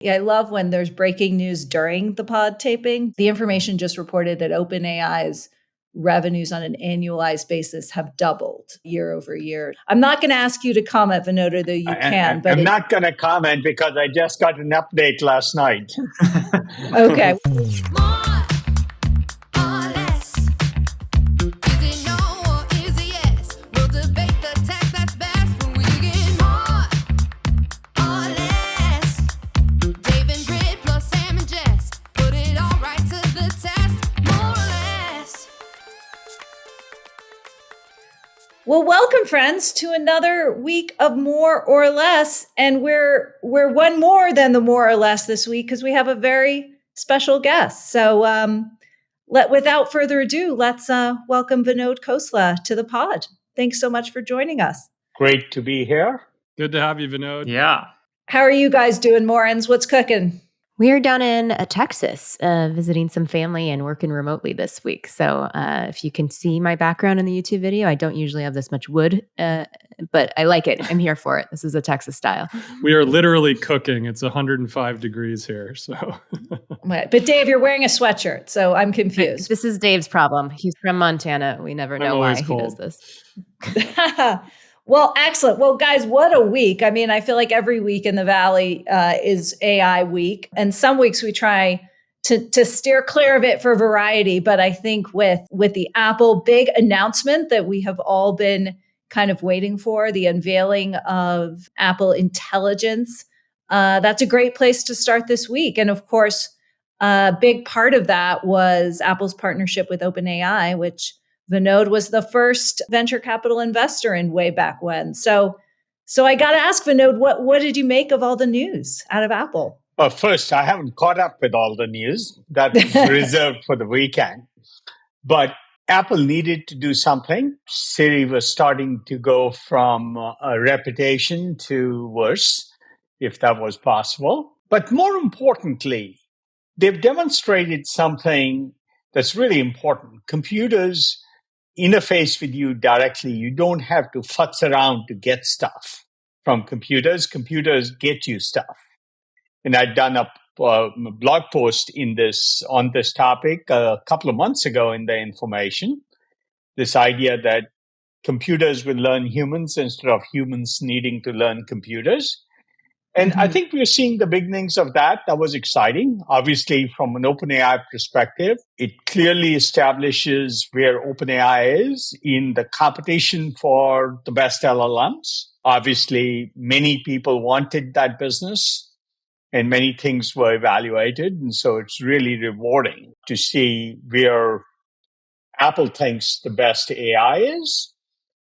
Yeah, I love when there's breaking news during the pod taping. The information just reported that OpenAI's revenues on an annualized basis have doubled year over year. I'm not going to ask you to comment, Vinod, though you can. But I'm not going to comment because I just got an update last night. Okay. Well, welcome, friends, to another week of More or Less. And we're one more than the more or less this week because we have a very special guest. So without further ado, let's welcome Vinod Khosla to the pod. Thanks so much for joining us. Great to be here. Good to have you, Vinod. Yeah. How are you guys doing, Morans? What's cooking? We are down in Texas, visiting some family and working remotely this week. So if you can see my background in the YouTube video, I don't usually have this much wood, but I like it. I'm here for it. This is a Texas style. We are literally cooking. It's 105 degrees here. So, But Dave, you're wearing a sweatshirt, so I'm confused. This is Dave's problem. He's from Montana. We never know why he does this. Well, excellent. Well, guys, what a week. I mean, I feel like every week in the Valley is AI week. And some weeks we try to steer clear of it for variety. But I think with the Apple big announcement that we have all been kind of waiting for, the unveiling of Apple Intelligence, that's a great place to start this week. And of course, a big part of that was Apple's partnership with OpenAI, which Vinod was the first venture capital investor in way back when. So I got to ask Vinod, what did you make of all the news out of Apple? Well, first, I haven't caught up with all the news. That's reserved for the weekend. But Apple needed to do something. Siri was starting to go from a reputation to worse, if that was possible. But more importantly, they've demonstrated something that's really important. Computers interface with you directly. You don't have to futz around to get stuff from computers. Computers get you stuff. And I'd done a blog post on this topic a couple of months ago in the information. This idea that computers will learn humans instead of humans needing to learn computers. And I think we're seeing the beginnings of that. That was exciting. Obviously, from an OpenAI perspective, it clearly establishes where OpenAI is in the competition for the best LLMs. Obviously, many people wanted that business and many things were evaluated. And so it's really rewarding to see where Apple thinks the best AI is.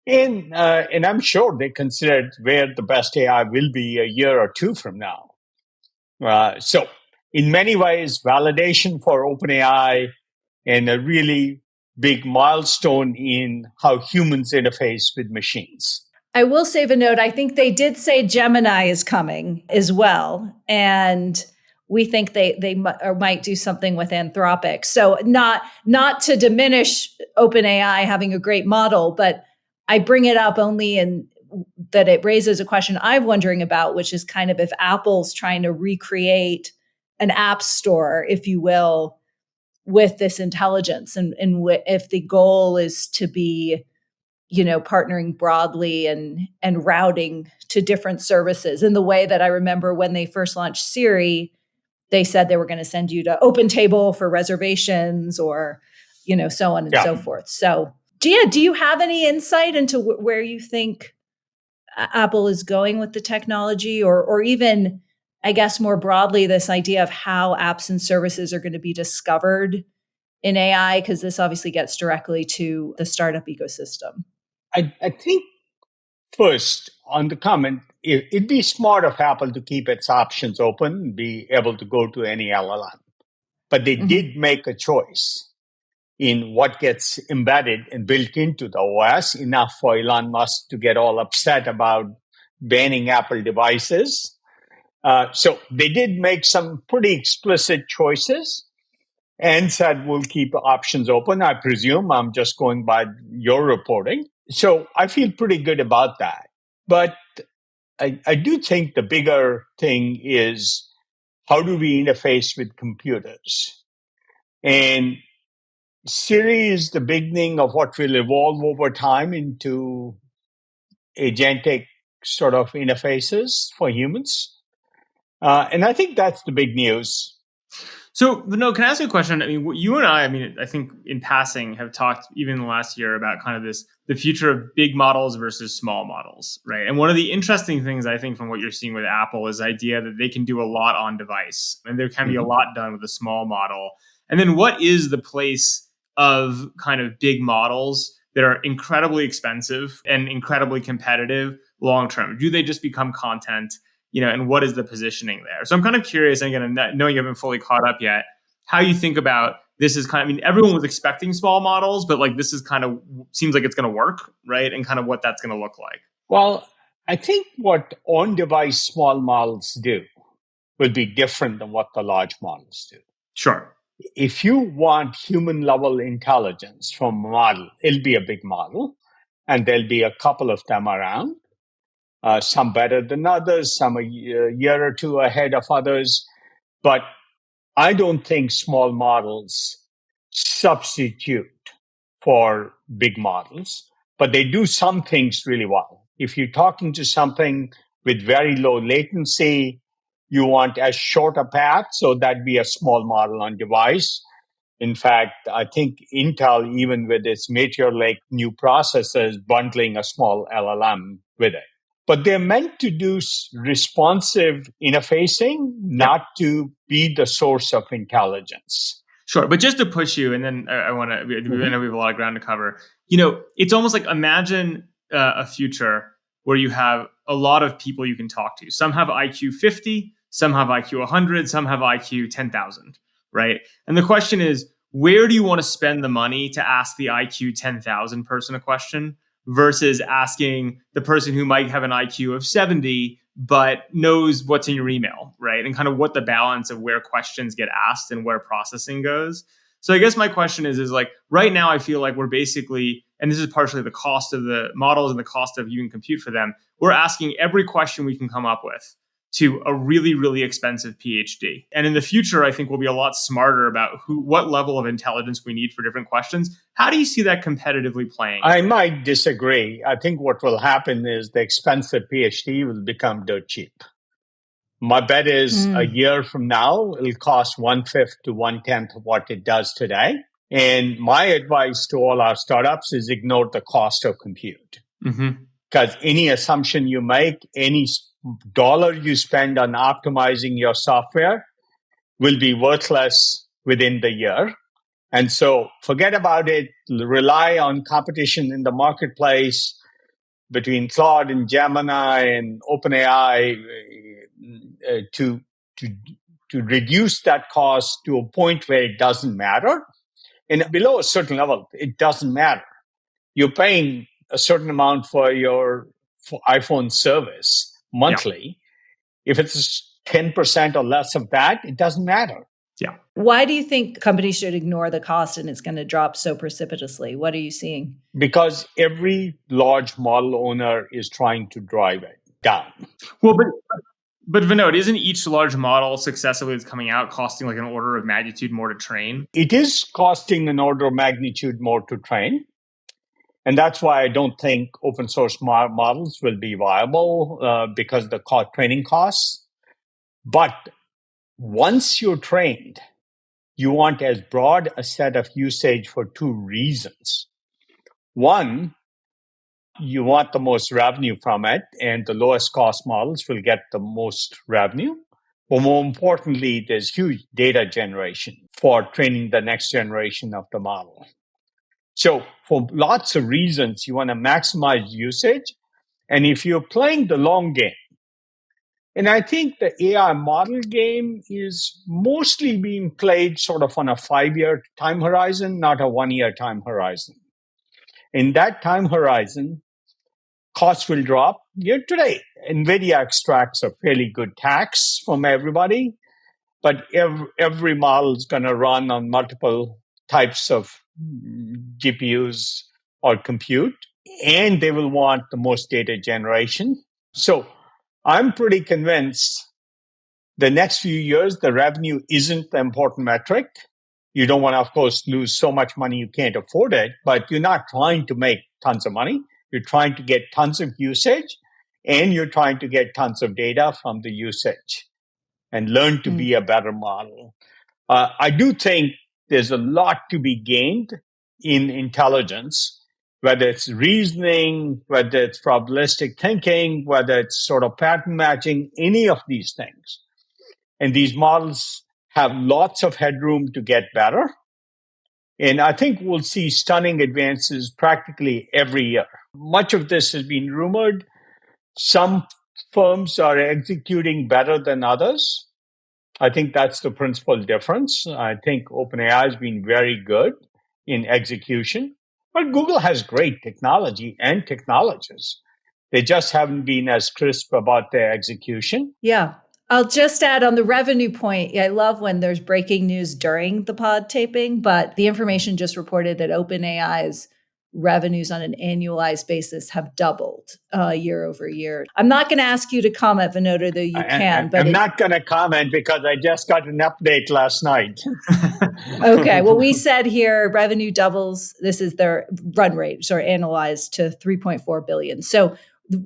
And I'm sure they considered where the best AI will be a year or two from now. So in many ways, validation for OpenAI and a really big milestone in how humans interface with machines. I will say, Vinod, I think they did say Gemini is coming as well. And we think they might do something with Anthropic. So not to diminish OpenAI having a great model, but I bring it up only in that it raises a question I'm wondering about, which is kind of if Apple's trying to recreate an app store, if you will, with this intelligence, and if the goal is to be, partnering broadly and routing to different services in the way that I remember when they first launched Siri, they said they were going to send you to OpenTable for reservations or, so on and so forth. So Gia, do you have any insight into where you think Apple is going with the technology or even, I guess, more broadly, this idea of how apps and services are going to be discovered in AI? Because this obviously gets directly to the startup ecosystem. I think first on the comment, it'd be smart of Apple to keep its options open and be able to go to any LLM. But they did make a choice in what gets embedded and built into the OS, enough for Elon Musk to get all upset about banning Apple devices. So they did make some pretty explicit choices and said, we'll keep options open. I presume I'm just going by your reporting. So I feel pretty good about that. But I do think the bigger thing is how do we interface with computers? And Siri is the beginning of what will evolve over time into agentic sort of interfaces for humans. And I think that's the big news. So, Vinod, can I ask you a question? I mean, you and I mean, I think in passing have talked even in the last year about kind of the future of big models versus small models, right? And one of the interesting things I think from what you're seeing with Apple is the idea that they can do a lot on device and there can be a lot done with a small model. And then what is the place of kind of big models that are incredibly expensive and incredibly competitive long term? Do they just become content? And what is the positioning there? So I'm kind of curious, and again, knowing you haven't fully caught up yet, how you think about this is kind of, I mean, everyone was expecting small models, but like this is kind of seems like it's going to work, right? And kind of what that's going to look like. Well, I think what on-device small models do will be different than what the large models do. Sure. If you want human-level intelligence from a model, it'll be a big model, and there'll be a couple of them around. Some better than others, some a year or two ahead of others. But I don't think small models substitute for big models, but they do some things really well. If you're talking to something with very low latency, you want as short a path, so that'd be a small model on device. In fact, I think Intel, even with its Meteor Lake new processors, bundling a small LLM with it. But they're meant to do responsive interfacing, not to be the source of intelligence. Sure. But just to push you, and then I want to, I know we have a lot of ground to cover. It's almost like imagine a future where you have a lot of people you can talk to. Some have IQ 50, some have IQ 100, some have IQ 10,000, right? And the question is, where do you want to spend the money to ask the IQ 10,000 person a question versus asking the person who might have an IQ of 70 but knows what's in your email, right? And kind of what the balance of where questions get asked and where processing goes. So I guess my question is like right now I feel like we're basically, and this is partially the cost of the models and the cost of using compute for them, we're asking every question we can come up with to a really, really expensive PhD. And in the future, I think we'll be a lot smarter about what level of intelligence we need for different questions. How do you see that competitively playing? I might disagree. I think what will happen is the expensive PhD will become dirt cheap. My bet is a year from now, it'll cost 1/5 to 1/10 of what it does today. And my advice to all our startups is ignore the cost of compute. Because any assumption you make, any dollar you spend on optimizing your software will be worthless within the year. And so forget about it. Rely on competition in the marketplace between Claude and Gemini and OpenAI to reduce that cost to a point where it doesn't matter. And below a certain level, it doesn't matter. You're paying a certain amount for your iPhone service monthly. Yeah. If it's 10% or less of that, it doesn't matter. Yeah. Why do you think companies should ignore the cost and it's going to drop so precipitously? What are you seeing? Because every large model owner is trying to drive it down. Well, but Vinod, isn't each large model successively that's coming out costing like an order of magnitude more to train? It is costing an order of magnitude more to train. And that's why I don't think open source models will be viable because of the training costs. But once you're trained, you want as broad a set of usage for two reasons. One, you want the most revenue from it, and the lowest cost models will get the most revenue. But more importantly, there's huge data generation for training the next generation of the model. So for lots of reasons, you want to maximize usage. And if you're playing the long game, and I think the AI model game is mostly being played sort of on a 5-year time horizon, not a 1-year time horizon. In that time horizon, costs will drop. Today, NVIDIA extracts a fairly good tax from everybody, but every model is going to run on multiple types of GPUs or compute, and they will want the most data generation. So I'm pretty convinced The next few years, the revenue isn't the important metric. You don't want to, of course, lose so much money you can't afford it, but you're not trying to make tons of money. You're trying to get tons of usage, and you're trying to get tons of data from the usage and learn to be a better model. I do think there's a lot to be gained in intelligence, whether it's reasoning, whether it's probabilistic thinking, whether it's sort of pattern matching, any of these things. And these models have lots of headroom to get better. And I think we'll see stunning advances practically every year. Much of this has been rumored. Some firms are executing better than others. I think that's the principal difference. I think OpenAI has been very good in execution, but Google has great technology and technologists. They just haven't been as crisp about their execution. Yeah. I'll just add on the revenue point. I love when there's breaking news during the pod taping, but the information just reported that OpenAI's revenues on an annualized basis have doubled year over year. I'm not going to ask you to comment, Vinod, though you can. But I'm not going to comment because I just got an update last night. Okay. Well, we said here revenue doubles. This is their run rate, sorry, analyzed to 3.4 billion. So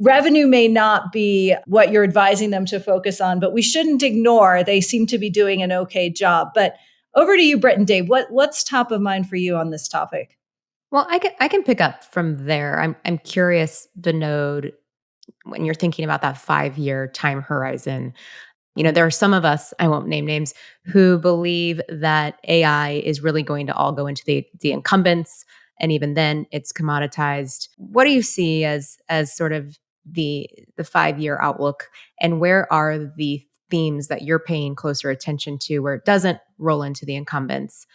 revenue may not be what you're advising them to focus on, but we shouldn't ignore they seem to be doing an okay job. But over to you, Britt and Dave. What's top of mind for you on this topic? Well, I can pick up from there. I'm curious, Vinod, when you're thinking about that 5-year time horizon. You know, there are some of us, I won't name names, who believe that AI is really going to all go into the incumbents, and even then it's commoditized. What do you see as sort of the 5-year outlook, and where are the themes that you're paying closer attention to where it doesn't roll into the incumbents?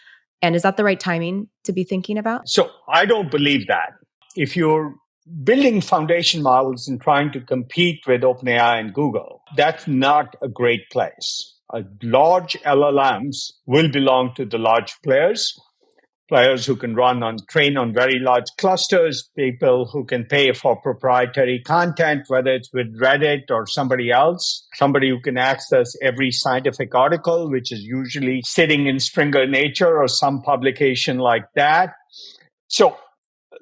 And is that the right timing to be thinking about? So I don't believe that. If you're building foundation models and trying to compete with OpenAI and Google, that's not a great place. Large LLMs will belong to the large players who can train on very large clusters, people who can pay for proprietary content, whether it's with Reddit or somebody else, somebody who can access every scientific article, which is usually sitting in Springer Nature or some publication like that. So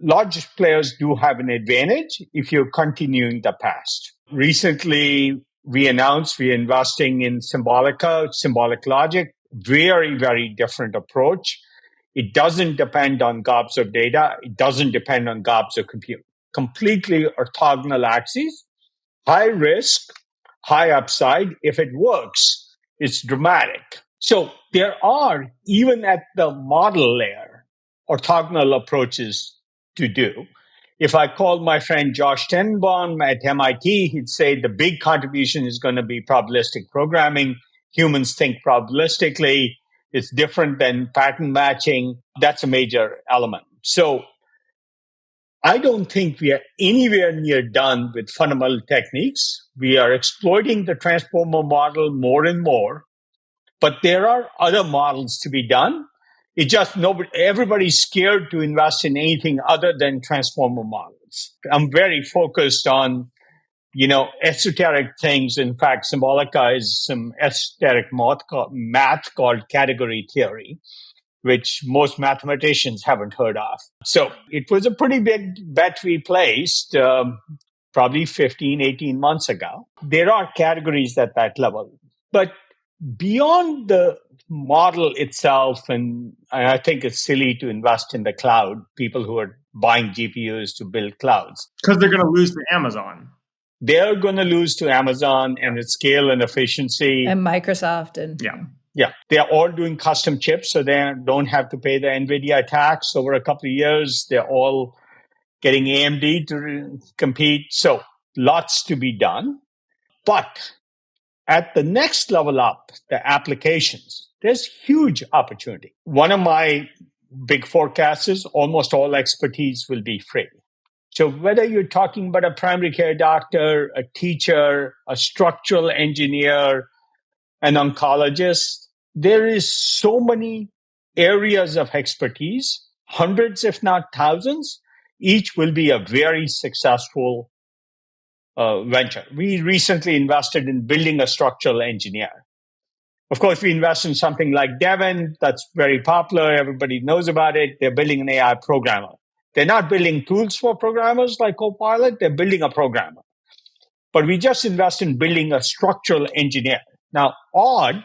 large players do have an advantage if you're continuing the past. Recently, we announced we're investing in symbolic logic, very, very different approach. It doesn't depend on gobs of data. It doesn't depend on gobs of compute. Completely orthogonal axes, high risk, high upside. If it works, it's dramatic. So there are, even at the model layer, orthogonal approaches to do. If I called my friend Josh Tenenbaum at MIT, he'd say the big contribution is going to be probabilistic programming. Humans think probabilistically. It's different than pattern matching. That's a major element. So I don't think we are anywhere near done with fundamental techniques. We are exploiting the transformer model more and more, but there are other models to be done. It just everybody's scared to invest in anything other than transformer models. I'm very focused on, esoteric things. In fact, Symbolica is some esoteric math called category theory, which most mathematicians haven't heard of. So it was a pretty big bet we placed probably 15, 18 months ago. There are categories at that level. But beyond the model itself, and I think it's silly to invest in the cloud, people who are buying GPUs to build clouds. Because they're going to lose to Amazon. They're going to lose to Amazon and its scale and efficiency. And Microsoft. Yeah. They're all doing custom chips, so they don't have to pay the NVIDIA tax over a couple of years. They're all getting AMD to compete. So lots to be done. But at the next level up, the applications, there's huge opportunity. One of my big forecasts is almost all expertise will be free. So whether you're talking about a primary care doctor, a teacher, a structural engineer, an oncologist, there is so many areas of expertise, hundreds, if not thousands. Each will be a very successful venture. We recently invested in building a structural engineer. Of course, we invest in something like Devon. That's very popular. Everybody knows about it. They're building an AI programmer. They're not building tools for programmers like Copilot. They're building a programmer. But we just invest in building a structural engineer. Now, odd,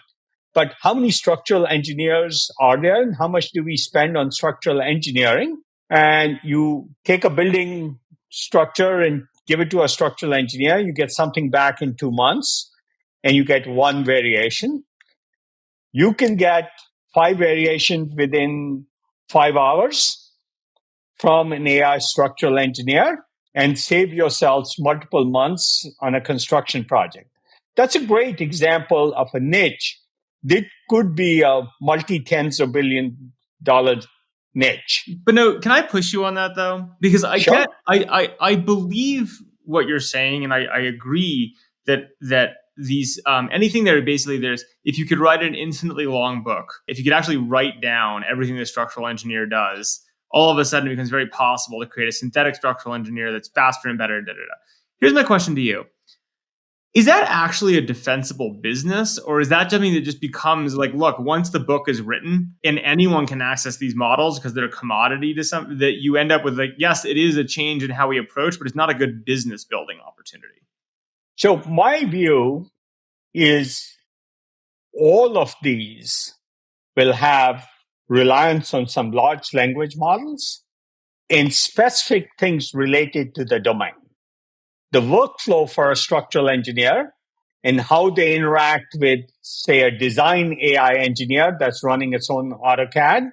but how many structural engineers are there and how much do we spend on structural engineering? And you take a building structure and give it to a structural engineer. You get something back in 2 months and you get one variation. You can get 5 variations within 5 hours from an AI structural engineer and save yourselves multiple months on a construction project. That's a great example of a niche. That could be a multi-tens of $billion niche. But no, can I push you on that though? Because I believe what you're saying, and I agree that these anything that basically there's, if you could write an infinitely long book, if you could actually write down everything the structural engineer does, all of a sudden it becomes very possible to create a synthetic structural engineer that's faster and better. Here's my question to you. Is that actually a defensible business, or is that something that just becomes like, look, once the book is written and anyone can access these models because they're a commodity to something, that you end up with like, yes, it is a change in how we approach, but it's not a good business building opportunity? So my view is all of these will have reliance on some large language models and specific things related to the domain. The workflow for a structural engineer and how they interact with, say, a design AI engineer that's running its own AutoCAD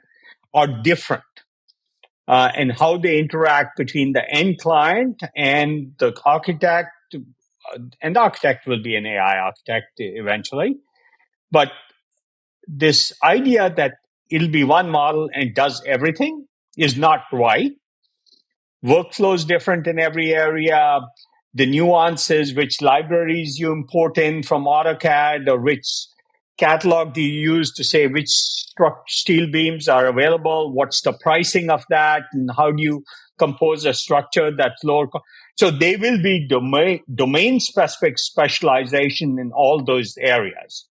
are different. And how they interact between the end client and the architect, and the architect will be an AI architect eventually. But this idea that it'll be one model and does everything is not right. Workflow is different in every area. The nuances, which libraries you import in from AutoCAD, or which catalog do you use to say which steel beams are available, what's the pricing of that, and how do you compose a structure that's lower. So they will be domain-specific specialization in all those areas.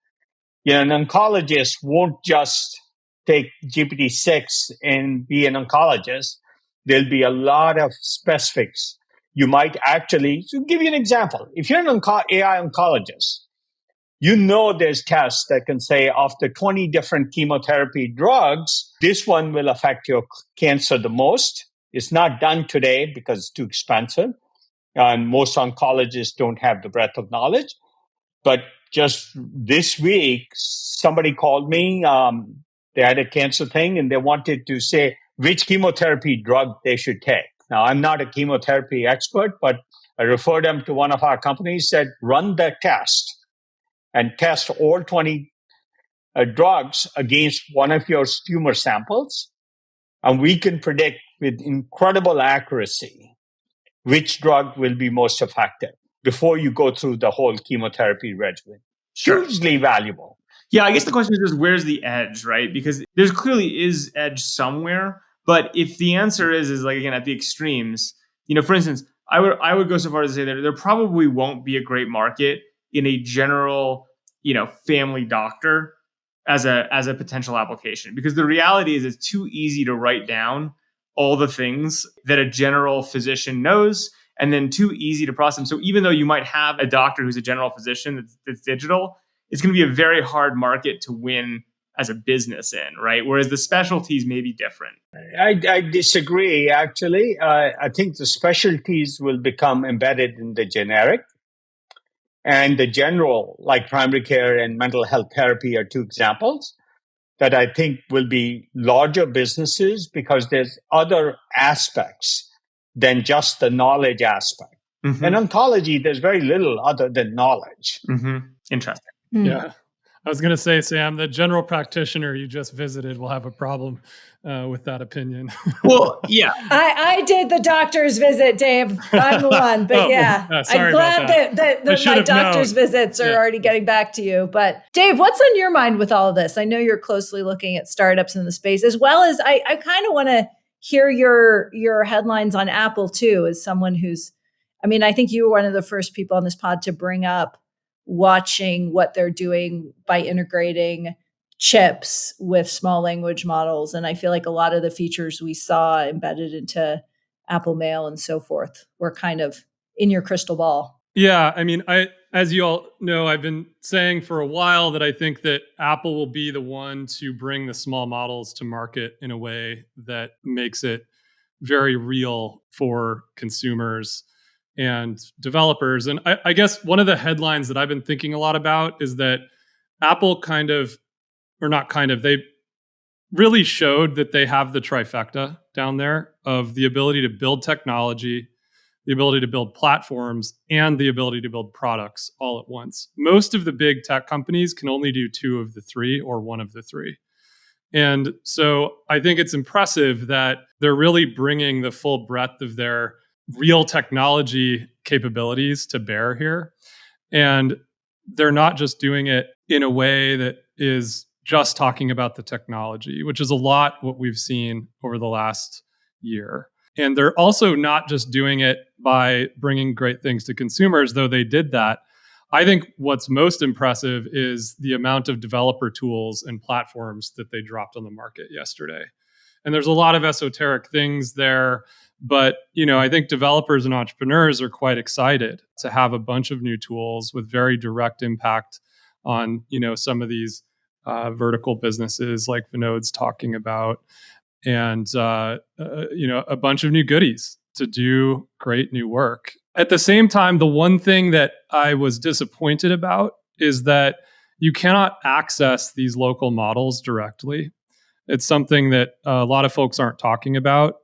An oncologist won't just take GPT-6 and be an oncologist. There'll be a lot of specifics. You might actually, to give you an example, if you're an AI oncologist, there's tests that can say after 20 different chemotherapy drugs, this one will affect your cancer the most. It's not done today because it's too expensive. And most oncologists don't have the breadth of knowledge. But just this week, somebody called me. They had a cancer thing and they wanted to say which chemotherapy drug they should take. Now, I'm not a chemotherapy expert, but I referred them to one of our companies, said, run the test and test all 20 drugs against one of your tumor samples. And we can predict with incredible accuracy which drug will be most effective before you go through the whole chemotherapy regimen. Sure. Hugely valuable. Yeah, I guess the question is where's the edge, right? Because there's clearly is edge somewhere. But if the answer is like, again, at the extremes, for instance, I would go so far as to say that there probably won't be a great market in a general, family doctor as a potential application, because the reality is it's too easy to write down all the things that a general physician knows and then too easy to process them. So even though you might have a doctor who's a general physician that's digital, it's going to be a very hard market to win as a business in, right? Whereas the specialties may be different. I disagree, actually. I think the specialties will become embedded in the generic. And the general, like primary care and mental health therapy, are two examples that I think will be larger businesses because there's other aspects than just the knowledge aspect. Mm-hmm. In oncology, there's very little other than knowledge. Mm-hmm. Interesting. Yeah. I was going to say, Sam, the general practitioner you just visited will have a problem with that opinion. Well, yeah. I did the doctor's visit, Dave. I'm the one. But I'm glad that my doctor's visits are already getting back to you. But Dave, what's on your mind with all of this? I know you're closely looking at startups in the space, as well as I kind of want to hear your headlines on Apple too, as someone who's, I think you were one of the first people on this pod to bring up watching what they're doing by integrating chips with small language models. And I feel like a lot of the features we saw embedded into Apple Mail and so forth were kind of in your crystal ball. Yeah, I mean, as you all know, I've been saying for a while that I think that Apple will be the one to bring the small models to market in a way that makes it very real for consumers and developers. And I guess one of the headlines that I've been thinking a lot about is that Apple they really showed that they have the trifecta down there of the ability to build technology, the ability to build platforms, and the ability to build products all at once. Most of the big tech companies can only do two of the three or one of the three. And so I think it's impressive that they're really bringing the full breadth of their real technology capabilities to bear here. And they're not just doing it in a way that is just talking about the technology, which is a lot what we've seen over the last year. And they're also not just doing it by bringing great things to consumers, though they did that. I think what's most impressive is the amount of developer tools and platforms that they dropped on the market yesterday. And there's a lot of esoteric things there, but I think developers and entrepreneurs are quite excited to have a bunch of new tools with very direct impact on some of these vertical businesses like Vinod's talking about, and a bunch of new goodies to do great new work. At the same time, the one thing that I was disappointed about is that you cannot access these local models directly. It's something that a lot of folks aren't talking about.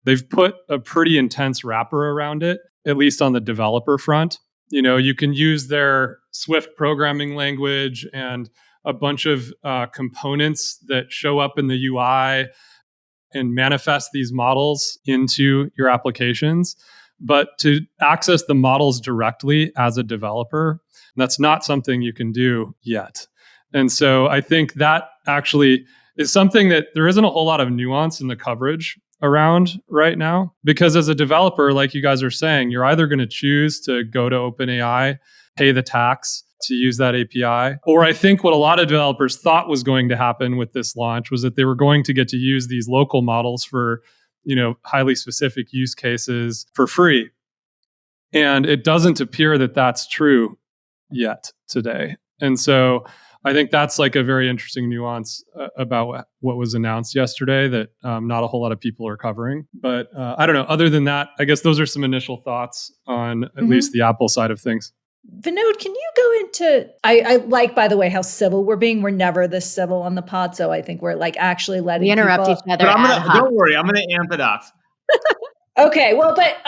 They've put a pretty intense wrapper around it, at least on the developer front. You can use their Swift programming language and a bunch of components that show up in the UI and manifest these models into your applications. But to access the models directly as a developer, that's not something you can do yet. And so I think that actually is something that there isn't a whole lot of nuance in the coverage around right now. Because as a developer, like you guys are saying, you're either going to choose to go to OpenAI, pay the tax to use that API. Or I think what a lot of developers thought was going to happen with this launch was that they were going to get to use these local models for, highly specific use cases for free. And it doesn't appear that that's true yet today. And so I think that's like a very interesting nuance about what was announced yesterday that not a whole lot of people are covering. But I don't know. Other than that, I guess those are some initial thoughts on at least the Apple side of things. Vinod, can you go into, I like, by the way, how civil we're being. We're never this civil on the pod. So I think we're like actually letting we interrupt people... each other. But don't worry, I'm going to amp it up. Okay, well, but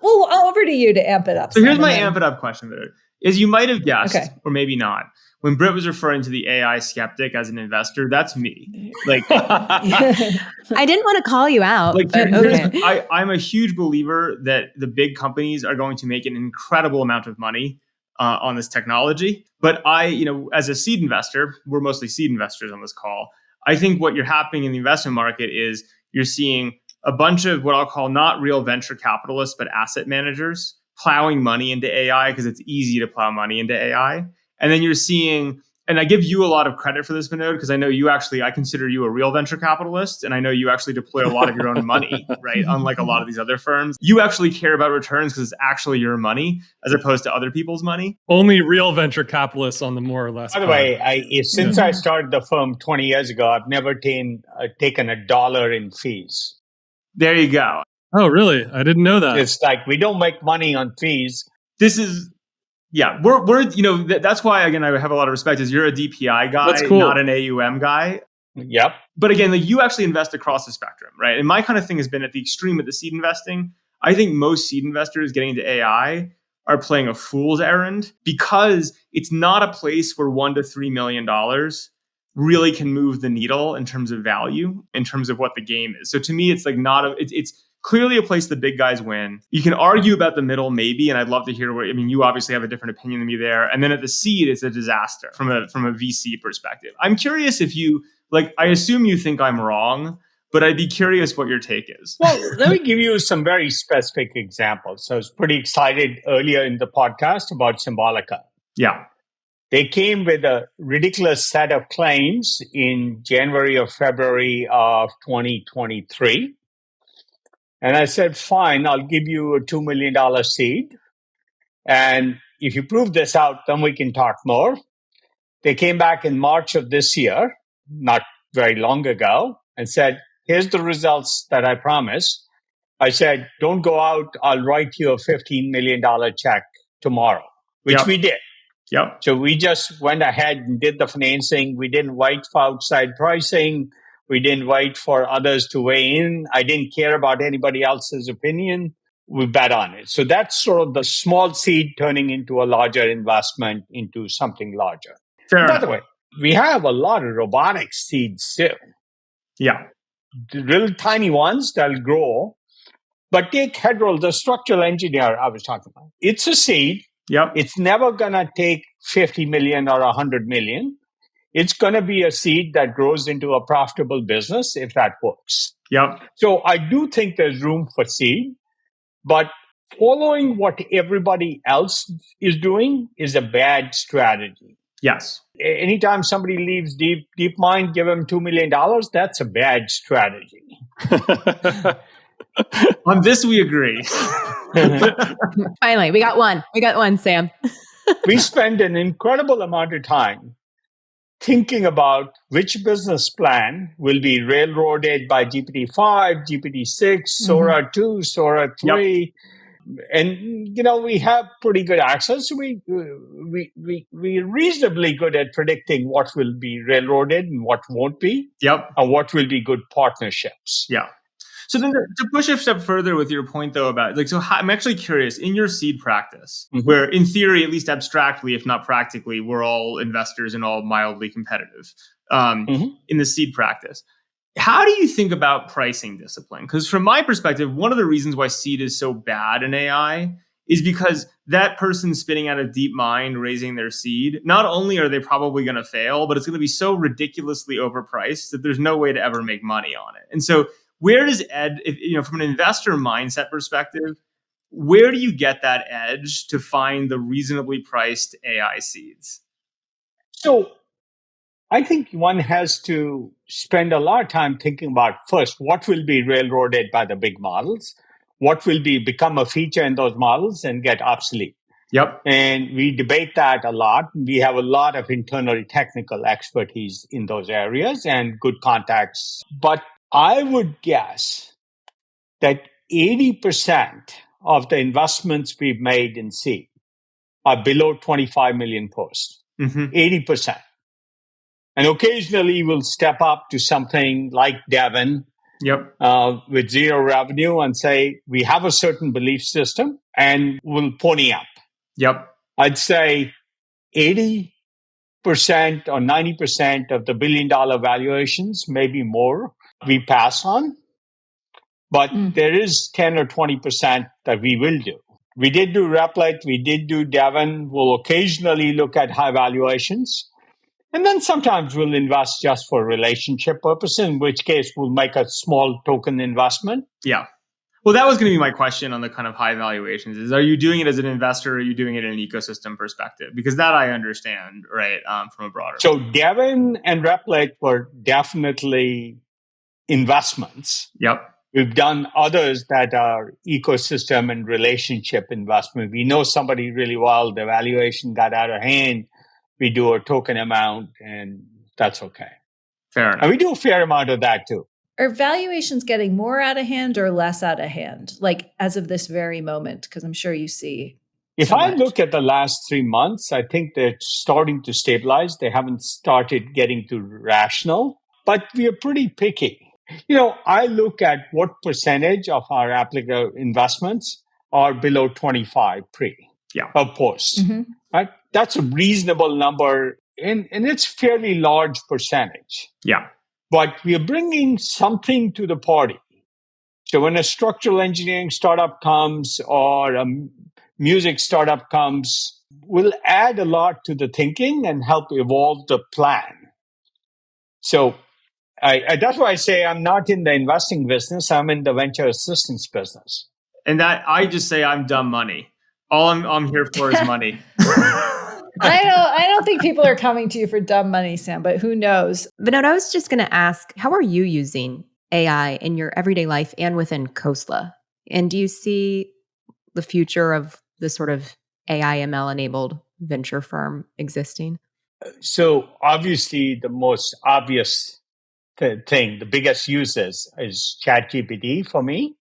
over to you to amp it up. So here's my amp it up question, Vinod. Is you might have guessed, or maybe not, when Britt was referring to the AI skeptic as an investor, that's me. Like, I didn't want to call you out. Like, but okay. I'm a huge believer that the big companies are going to make an incredible amount of money on this technology. But as a seed investor, we're mostly seed investors on this call. I think what you're happening in the investment market is you're seeing a bunch of what I'll call not real venture capitalists, but asset managers plowing money into AI because it's easy to plow money into AI. And then you're seeing, and I give you a lot of credit for this, Vinod, because I know I consider you a real venture capitalist, and I know you actually deploy a lot of your own money, right? Unlike a lot of these other firms. You actually care about returns because it's actually your money as opposed to other people's money. Only real venture capitalists on the more or less. By the way, since I started the firm 20 years ago, I've never taken $1 in fees. There you go. Oh, really? I didn't know that. It's like we don't make money on fees. This is... Yeah, we're that's why, again, I have a lot of respect, is you're a DPI guy, that's cool. Not an AUM guy. Yep. But again, you actually invest across the spectrum, right? And my kind of thing has been at the extreme of the seed investing. I think most seed investors getting into AI are playing a fool's errand because it's not a place where $1 to $3 million really can move the needle in terms of value, in terms of what the game is. So to me, it's like it's clearly a place the big guys win. You can argue about the middle, maybe, and I'd love to hear you obviously have a different opinion than me there. And then at the seed, it's a disaster from a VC perspective. I'm curious if I assume you think I'm wrong, but I'd be curious what your take is. Well, let me give you some very specific examples. So I was pretty excited earlier in the podcast about Symbolica. Yeah. They came with a ridiculous set of claims in January or February of 2023. And I said, fine, I'll give you a $2 million seed. And if you prove this out, then we can talk more. They came back in March of this year, not very long ago, and said, here's the results that I promised. I said, don't go out. I'll write you a $15 million check tomorrow, which we did. Yep. So we just went ahead and did the financing. We didn't wait for outside pricing. We didn't wait for others to weigh in. I didn't care about anybody else's opinion. We bet on it. So that's sort of the small seed turning into a larger investment into something larger. By the way, we have a lot of robotics seeds too. Yeah. The little tiny ones that'll grow. But take Hedrol, the structural engineer I was talking about. It's a seed. Yep. It's never going to take 50 million or 100 million. It's going to be a seed that grows into a profitable business if that works. Yep. So I do think there's room for seed, but following what everybody else is doing is a bad strategy. Yes. Anytime somebody leaves DeepMind, give them $2 million, that's a bad strategy. On this, we agree. Finally, we got one. We got one, Sam. We spend an incredible amount of time thinking about which business plan will be railroaded by GPT-5, GPT-6, Sora 2, Sora 3. Yep. And, we have pretty good access. We're reasonably good at predicting what will be railroaded and what won't be. Yep. And what will be good partnerships. Yeah. So then to push a step further with your point, though, about I'm actually curious in your seed practice, where in theory, at least abstractly, if not practically, we're all investors and all mildly competitive in the seed practice. How do you think about pricing discipline? Because from my perspective, one of the reasons why seed is so bad in AI is because that person spinning out of DeepMind, raising their seed, not only are they probably going to fail, but it's going to be so ridiculously overpriced that there's no way to ever make money on it. And so where does from an investor mindset perspective, where do you get that edge to find the reasonably priced AI seeds? So I think one has to spend a lot of time thinking about first, what will be railroaded by the big models? What will become a feature in those models and get obsolete? Yep. And we debate that a lot. We have a lot of internally technical expertise in those areas and good contacts. But I would guess that 80% of the investments we've made in seed are below 25 million posts. 80%. And occasionally we'll step up to something like Devon with zero revenue and say, we have a certain belief system and we'll pony up. Yep. I'd say 80% or 90% of the billion-dollar valuations, maybe more, we pass on. But there is 10 or 20% that we will do. We did do Replit. We did do Devon. We'll occasionally look at high valuations. And then sometimes we'll invest just for relationship purposes, in which case we'll make a small token investment. Yeah. Well, that was going to be my question on the kind of high valuations is, are you doing it as an investor or are you doing it in an ecosystem perspective? Because that I understand, right, from a broader. So Devon and Replit were definitely investments. Yep. We've done others that are ecosystem and relationship investment. We know somebody really well. The valuation got out of hand. We do a token amount and that's okay. Fair enough. And we do a fair amount of that too. Are valuations getting more out of hand or less out of hand? Like as of this very moment, because I'm sure you see. If I look at the last 3 months, I think they're starting to stabilize. They haven't started getting to rational, but we are pretty picky. I look at what percentage of our applicable investments are below 25 or post. Right? That's a reasonable number, and it's fairly large percentage. Yeah. But we are bringing something to the party. So when a structural engineering startup comes or a music startup comes, we'll add a lot to the thinking and help evolve the plan. So that's why I say I'm not in the investing business. I'm in the venture assistance business. And that I just say I'm dumb money. All I'm here for is money. I don't think people are coming to you for dumb money, Sam, but who knows? Vinod, I was just going to ask, how are you using AI in your everyday life and within Khosla? And do you see the future of this sort of AI ML enabled venture firm existing? So obviously, the most obvious thing, the biggest uses is ChatGPT for me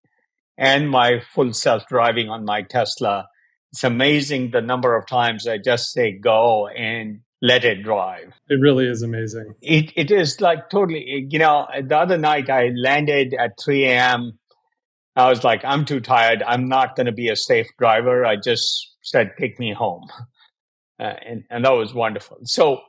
and my full self-driving on my Tesla. It's amazing the number of times I just say go and let it drive. It really is amazing. It is like totally, the other night I landed at 3 a.m. I was like, I'm too tired. I'm not going to be a safe driver. I just said, take me home. And that was wonderful. So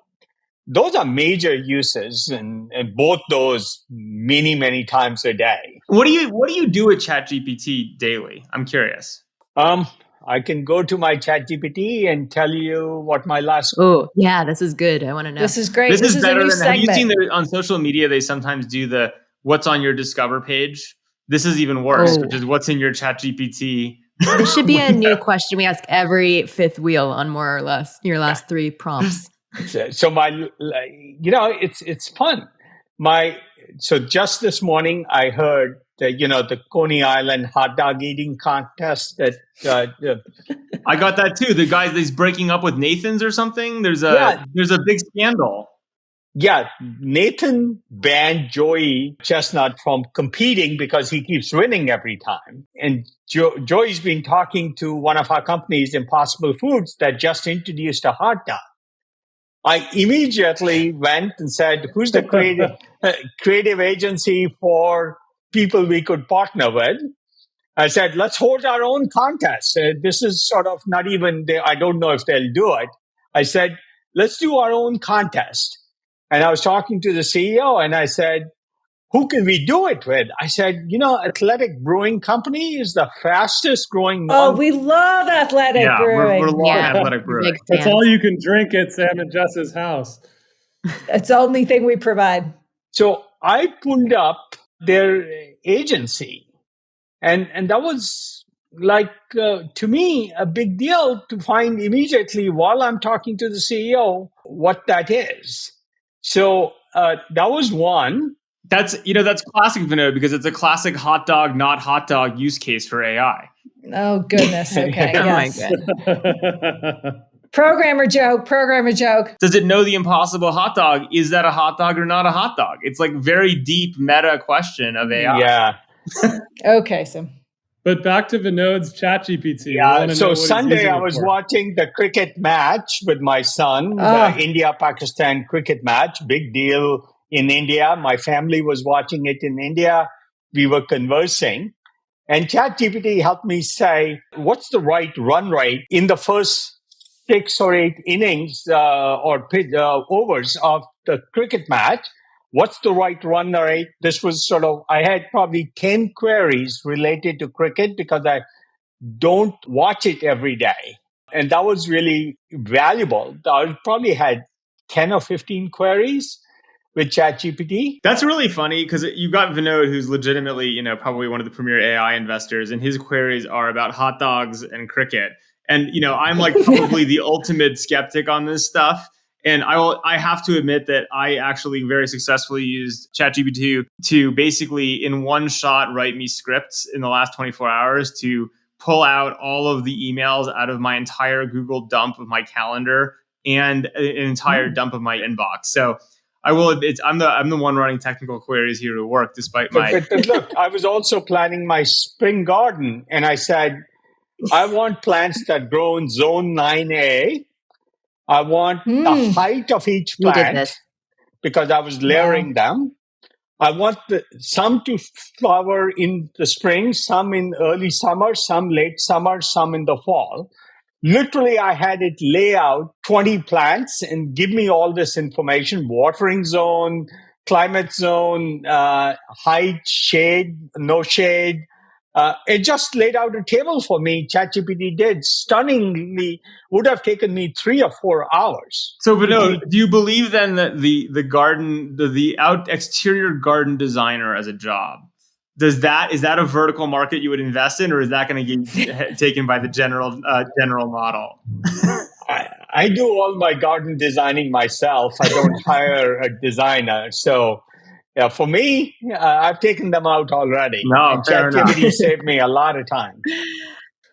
those are major uses, and both those many times a day. What do you do with ChatGPT daily? I'm curious. I can go to my ChatGPT and tell you what my last. Oh, yeah, this is good. I want to know. This is great. This is better a new than. Have you segment. seen on social media? They sometimes do the what's on your Discover page. This is even worse, which is what's in your ChatGPT. This should be a new question we ask every fifth wheel on more or less your last three prompts. So it's fun. So just this morning I heard the Coney Island hot dog eating contest that I got that too. The guy that's breaking up with Nathan's or something. There's a big scandal. Yeah, Nathan banned Joey Chestnut from competing because he keeps winning every time. And Joey's been talking to one of our companies, Impossible Foods, that just introduced a hot dog. I immediately went and said, who's the creative agency for people we could partner with? I said, let's hold our own contest. This is sort of not even, I don't know if they'll do it. I said, let's do our own contest. And I was talking to the CEO and I said, who can we do it with? I said, Athletic Brewing Company is the fastest growing one. Oh, we love Athletic Brewing. We're loving Athletic Brewing. That's all you can drink at Sam and Jess's house. It's the only thing we provide. So I pulled up their agency. And that was like, to me, a big deal to find immediately while I'm talking to the CEO what that is. So that was one. That's classic, Vinod, because it's a classic hot dog, not hot dog use case for AI. Oh, goodness. Okay. Yes. My God. Programmer joke. Does it know the impossible hot dog? Is that a hot dog or not a hot dog? It's like very deep meta question of AI. Yeah. Okay, so. But back to Vinod's ChatGPT. Yeah. So Sunday I was watching the cricket match with my son, the India-Pakistan cricket match. Big deal in India. My family was watching it in India. We were conversing. And ChatGPT helped me say, what's the right run rate in the first 6 or 8 innings or overs of the cricket match? What's the right run rate? This was I had probably 10 queries related to cricket because I don't watch it every day. And that was really valuable. I probably had 10 or 15 queries with ChatGPT. That's really funny because you got Vinod, who's legitimately, probably one of the premier AI investors, and his queries are about hot dogs and cricket. And, I'm like probably the ultimate skeptic on this stuff. And I have to admit that I actually very successfully used ChatGPT to basically in one shot write me scripts in the last 24 hours to pull out all of the emails out of my entire Google dump of my calendar and an entire dump of my inbox. So I will admit, I'm the one running technical queries here at work, despite my. But look, I was also planning my spring garden, and I said, I want plants that grow in zone 9A. I want the height of each plant because I was layering them. I want some to flower in the spring, some in early summer, some late summer, some in the fall. Literally, I had it lay out 20 plants and give me all this information, watering zone, climate zone, height, shade, no shade. It just laid out a table for me. ChatGPT did stunningly, would have taken me 3 or 4 hours. So, Vinod, do you believe then that the garden, the exterior garden designer as a job, is that a vertical market you would invest in, or is that going to get taken by the general model? I do all my garden designing myself. I don't hire a designer. So yeah, for me, I've taken them out already. No, And fair enough. ChatGPT saved me a lot of time.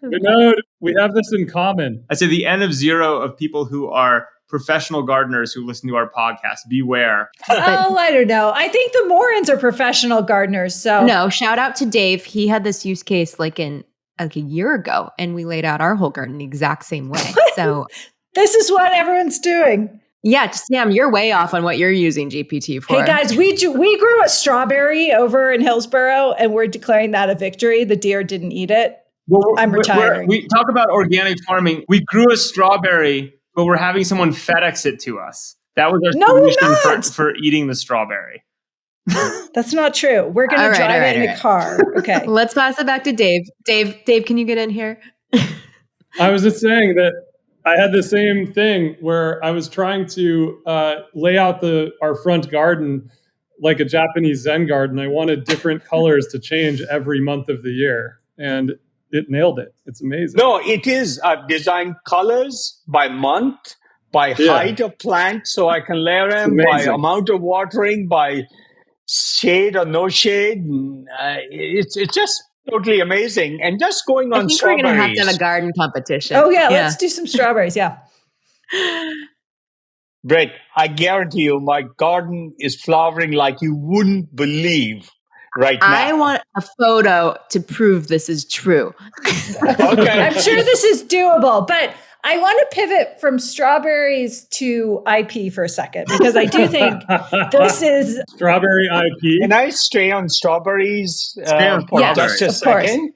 Vinod, we have this in common. I say the N of zero of people who are professional gardeners who listen to our podcast. Beware. Oh, I don't know. I think the Morans are professional gardeners. So No, shout out to Dave. He had this use case like a year ago, and we laid out our whole garden the exact same way. So this is what everyone's doing. yeah, Sam, you're way off on what you're using GPT for. Hey guys, we grew a strawberry over in Hillsborough, and we're declaring that a victory. The deer didn't eat it. I'm retiring. We talk about organic farming. We grew a strawberry, but we're having someone FedEx it to us. That was our solution for eating the strawberry. That's not true. We're going to drive it in a car. Okay. Let's pass it back to Dave. Dave, can you get in here? I was just saying that I had the same thing where I was trying to lay out our front garden like a Japanese Zen garden. I wanted different colors to change every month of the year, and it nailed it. It's amazing. No, it is. I've designed colors by month, by height of plant, so I can layer them, by amount of watering, by shade or no shade. It's just totally amazing. And just going on strawberries. We're going to have a garden competition. Oh, yeah. Let's do some strawberries. Yeah. Brett, I guarantee you my garden is flowering like you wouldn't believe right now. I want a photo to prove this is true. Okay. I'm sure this is doable, but I want to pivot from strawberries to IP for a second, because I do think this is strawberry IP. Can I stay on strawberries for just a second?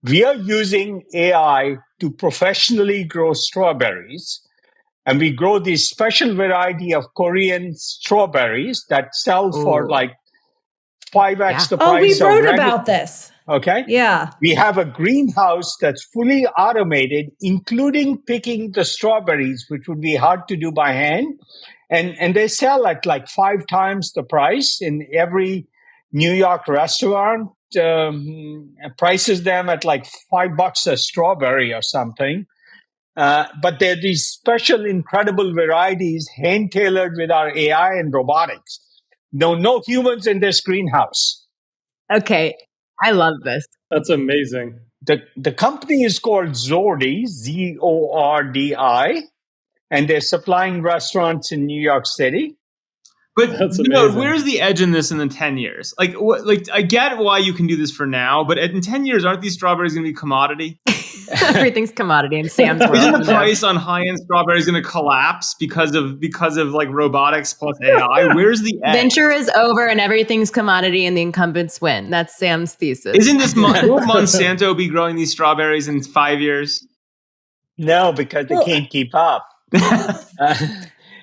We are using AI to professionally grow strawberries, and we grow this special variety of Korean strawberries that sell for like 5x the price. Oh, we wrote about this. Okay. Yeah. We have a greenhouse that's fully automated, including picking the strawberries, which would be hard to do by hand. And they sell at like 5 times the price in every New York restaurant. Prices them at like $5 a strawberry or something. But they're these special, incredible varieties hand-tailored with our AI and robotics. No humans in this greenhouse. Okay. I love this. That's amazing. The company is called Zordi, Zordi, and they're supplying restaurants in New York City. But where's the edge in this in the 10 years? Like I get why you can do this for now, but in 10 years, aren't these strawberries going to be commodity? Everything's commodity in Sam's world. Isn't the price on high-end strawberries going to collapse because of like robotics plus AI? Where's the edge? Venture is over and everything's commodity and the incumbents win. That's Sam's thesis. Isn't this will Monsanto be growing these strawberries in 5 years? No, because they can't keep up.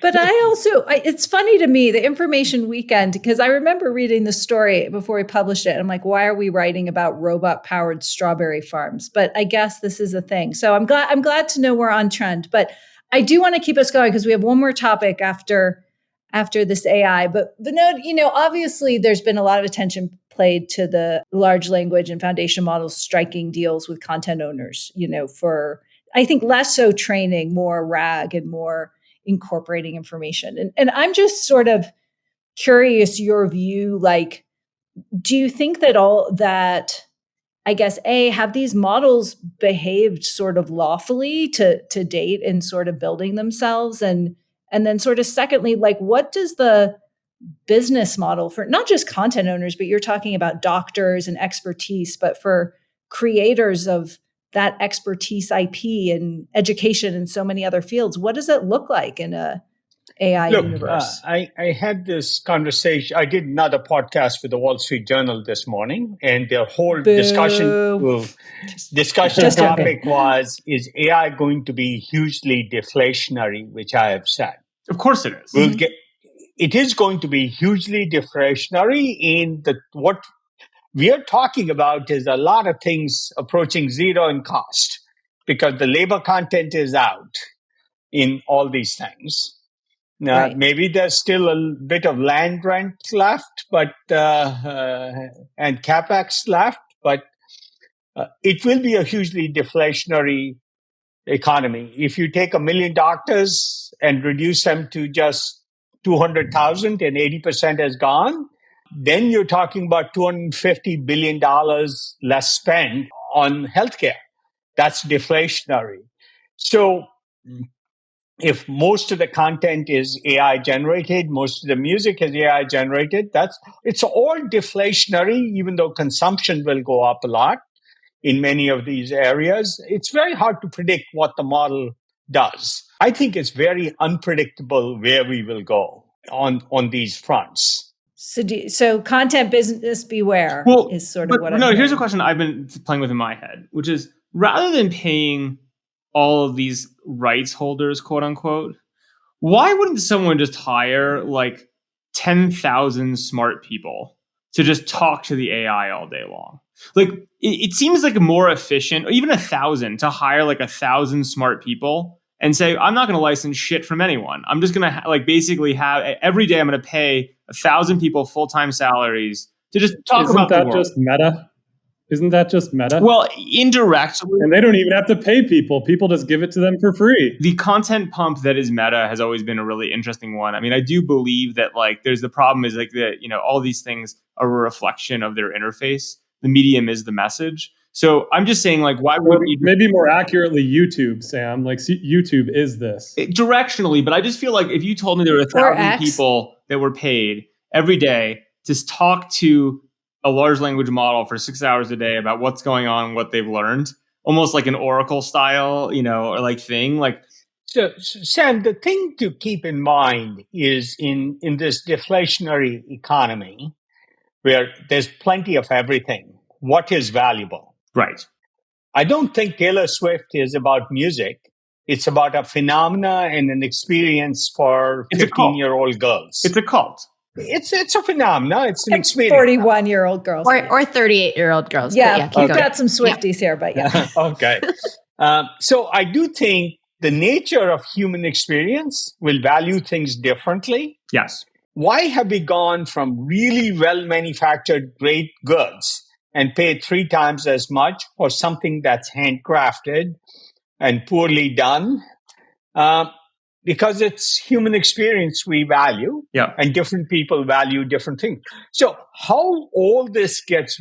But it's funny to me, the Information Weekend, because I remember reading the story before we published it. I'm like, why are we writing about robot-powered strawberry farms? But I guess this is a thing. So I'm glad to know we're on trend. But I do want to keep us going because we have one more topic after this AI. But Vinod, obviously there's been a lot of attention played to the large language and foundation models striking deals with content owners, for, I think, less so training, more RAG and more incorporating information. And I'm just sort of curious your view, like, do you think that I guess, have these models behaved sort of lawfully to date in sort of building themselves? And then sort of secondly, like, what does the business model for not just content owners, but you're talking about doctors and expertise, but for creators of that expertise, IP and education and so many other fields. What does it look like in a AI universe? I had this conversation. I did another podcast with the Wall Street Journal this morning, and their whole discussion topic was, is AI going to be hugely deflationary, which I have said. Of course it is. It is going to be hugely deflationary in what we are talking about is a lot of things approaching zero in cost because the labor content is out in all these things. Now, Right. Maybe there's still a bit of land rent left, but and capex left, but it will be a hugely deflationary economy. If you take 1 million doctors and reduce them to just 200,000 and 80% has gone, then you're talking about $250 billion less spent on healthcare. That's deflationary. So if most of the content is AI generated, most of the music is AI generated, it's all deflationary, even though consumption will go up a lot in many of these areas. It's very hard to predict what the model does. I think it's very unpredictable where we will go on these fronts. So content business beware is sort of what I'm hearing. Here's a hearing. question I've been playing with in my head, which is rather than paying all of these rights holders, quote unquote, why wouldn't someone just hire like 10,000 smart people to just talk to the AI all day long? Like it seems like more efficient, or even 1,000 to hire like 1,000 smart people and say, I'm not going to license shit from anyone. I'm just going to basically have every day I'm going to pay 1,000 people full-time salaries to just talk about the world. Isn't that just meta? Isn't that just meta? Well, indirectly. And they don't even have to pay people. People just give it to them for free. The content pump that is Meta has always been a really interesting one. I mean, I do believe that there's the problem is all these things are a reflection of their interface. The medium is the message. So I'm just saying, why would you... Maybe more accurately, YouTube, Sam. YouTube is this. Directionally, but I just feel like if you told me there were 1,000 people that were paid every day to talk to a large language model for 6 hours a day about what's going on, what they've learned, almost like an Oracle style, or thing. So, Sam, the thing to keep in mind is in this deflationary economy where there's plenty of everything, what is valuable? Right. I don't think Taylor Swift is about music. It's about a phenomena and an experience for 15-year-old girls. It's a cult. It's a phenomenon. It's an experience. 41-year-old girls. Or 38-year-old girls. Yeah, we've got some Swifties here, but yeah. Okay. So I do think the nature of human experience will value things differently. Yes. Why have we gone from really well-manufactured great goods and paid 3 times as much for something that's handcrafted and poorly done? Because it's human experience we value, and different people value different things. So how all this gets